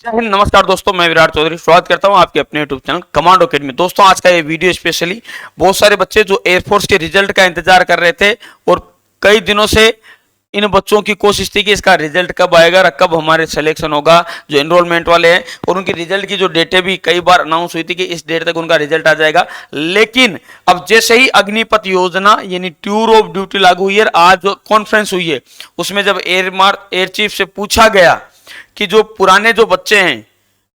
जय हिंद। नमस्कार दोस्तों, मैं विराट चौधरी स्वागत करता हूं आपके अपने यूट्यूब चैनल कमांडो अकेडमी। दोस्तों, आज का ये वीडियो स्पेशली बहुत सारे बच्चे जो एयरफोर्स के रिजल्ट का इंतजार कर रहे थे और कई दिनों से इन बच्चों की कोशिश थी कि इसका रिजल्ट कब आएगा, कब हमारे सिलेक्शन होगा, जो एनरोलमेंट वाले हैं। और उनकी रिजल्ट की जो डेटें भी कई बार अनाउंस हुई थी कि इस डेट तक उनका रिजल्ट आ जाएगा। लेकिन अब जैसे ही अग्निपथ योजना यानी टूर ऑफ ड्यूटी लागू हुई है, आज जो कॉन्फ्रेंस हुई है उसमें जब एयर चीफ से पूछा गया कि जो पुराने जो बच्चे हैं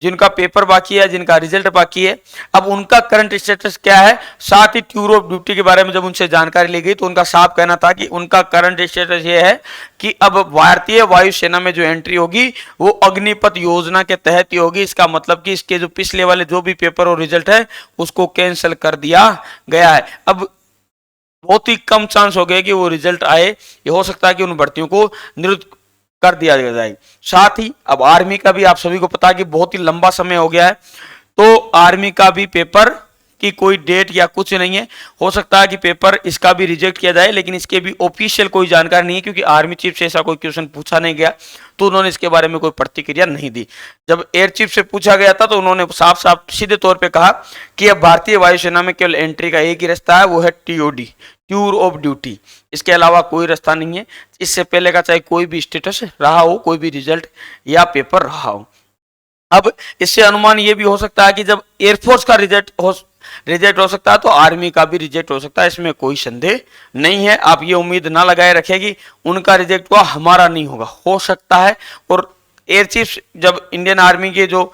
जिनका पेपर बाकी है, जिनका रिजल्ट बाकी है, अब उनका करंट स्टेटस क्या है, साथ ही टूर ऑफ ड्यूटी के बारे में जब उनसे जानकारी ली गई तो उनका साफ कहना था कि उनका करंट स्टेटस ये है कि अब भारतीय वायुसेना में जो एंट्री होगी वो अग्निपथ योजना के तहत ही होगी। इसका मतलब कि इसके जो पिछले वाले जो भी पेपर और रिजल्ट है उसको कैंसिल कर दिया गया है। अब बहुत ही कम चांस हो गए कि वो रिजल्ट आए। ये हो सकता है कि उन भर्तियों को निरुद्ध कर दिया जाए। साथ ही अब आर्मी का भी आप सभी को पता है कि बहुत ही लंबा समय हो गया है, तो आर्मी का भी पेपर की कोई डेट या कुछ नहीं है। हो सकता है कि पेपर इसका भी रिजेक्ट किया जाए, लेकिन इसके भी ऑफिशियल कोई जानकारी नहीं है क्योंकि आर्मी चीफ से ऐसा कोई क्वेश्चन पूछा नहीं गया, तो उन्होंने इसके बारे में कोई प्रतिक्रिया नहीं दी। जब एयर चीफ से पूछा गया था तो उन्होंने साफ साफ सीधे तौर पे कहा कि अब भारतीय वायुसेना में केवल एंट्री का एक ही रास्ता है, वो है टीओडी, टूर ऑफ ड्यूटी। इसके अलावा कोई रास्ता नहीं है। इससे पहले का चाहे कोई भी स्टेटस रहा हो, कोई भी रिजल्ट या पेपर रहा हो। अब इससे अनुमान ये भी हो सकता है कि जब एयरफोर्स का रिजेक्ट हो सकता है तो आर्मी का भी रिजेक्ट हो सकता है, इसमें कोई संदेह नहीं है। आप ये उम्मीद ना लगाए रखें कि उनका रिजेक्ट हुआ हमारा नहीं होगा, हो सकता है। और एयर चीफ जब इंडियन आर्मी के जो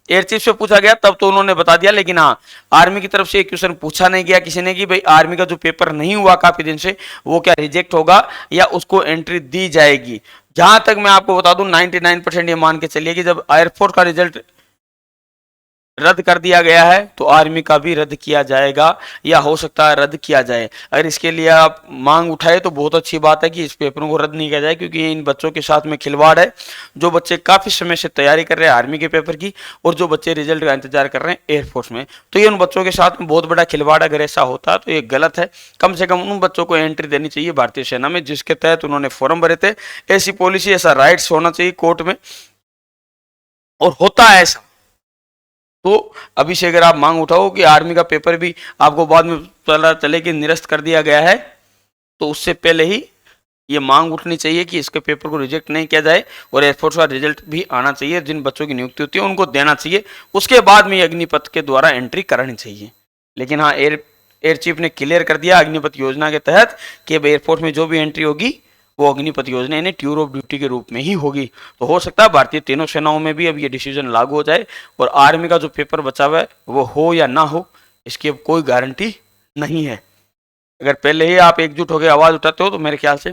एयर चीफ से पूछा गया तब तो उन्होंने बता दिया, लेकिन हाँ, आर्मी की तरफ से एक क्वेश्चन पूछा नहीं गया किसी ने कि भाई आर्मी का जो पेपर नहीं हुआ काफी दिन से वो क्या रिजेक्ट होगा या उसको एंट्री दी जाएगी। जहां तक मैं आपको बता दूं 99% ये मान के चलिए कि जब एयरफोर्स का रिजल्ट रद्द कर दिया गया है तो आर्मी का भी रद्द किया जाएगा या हो सकता है रद्द किया जाए। अगर इसके लिए आप मांग उठाए तो बहुत अच्छी बात है कि इस पेपरों को रद्द नहीं किया जाए, क्योंकि इन बच्चों के साथ में खिलवाड़ है। जो बच्चे काफी समय से तैयारी कर रहे हैं आर्मी के पेपर की और जो बच्चे रिजल्ट का इंतजार कर रहे हैं एयरफोर्स में, तो ये उन बच्चों के साथ में बहुत बड़ा खिलवाड़। अगर ऐसा होता तो ये गलत है। कम से कम उन बच्चों को एंट्री देनी चाहिए भारतीय सेना में जिसके तहत उन्होंने फॉर्म भरे थे। ऐसी पॉलिसी, ऐसा राइट्स होना चाहिए कोर्ट में, और होता है ऐसा। तो अभी से अगर आप मांग उठाओ कि आर्मी का पेपर भी आपको बाद में पता चले कि निरस्त कर दिया गया है, तो उससे पहले ही ये मांग उठनी चाहिए कि इसके पेपर को रिजेक्ट नहीं किया जाए और एयरफोर्स का रिजल्ट भी आना चाहिए। जिन बच्चों की नियुक्ति होती है उनको देना चाहिए, उसके बाद में अग्निपथ के द्वारा एंट्री करानी चाहिए। लेकिन हाँ, एयर चीफ ने क्लियर कर दिया अग्निपथ योजना के तहत कि अब एयरफोर्स में जो भी एंट्री होगी वो अग्निपथ योजना यानी टूर ऑफ ड्यूटी के रूप में ही होगी। तो हो सकता है भारतीय तीनों सेनाओं में भी अब ये डिसीजन लागू हो जाए और आर्मी का जो पेपर बचा हुआ है वो हो या ना हो, इसकी अब कोई गारंटी नहीं है। अगर पहले ही आप एकजुट होकर आवाज उठाते हो तो मेरे ख्याल से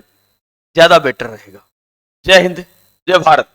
ज्यादा बेटर रहेगा। जय हिंद, जय भारत।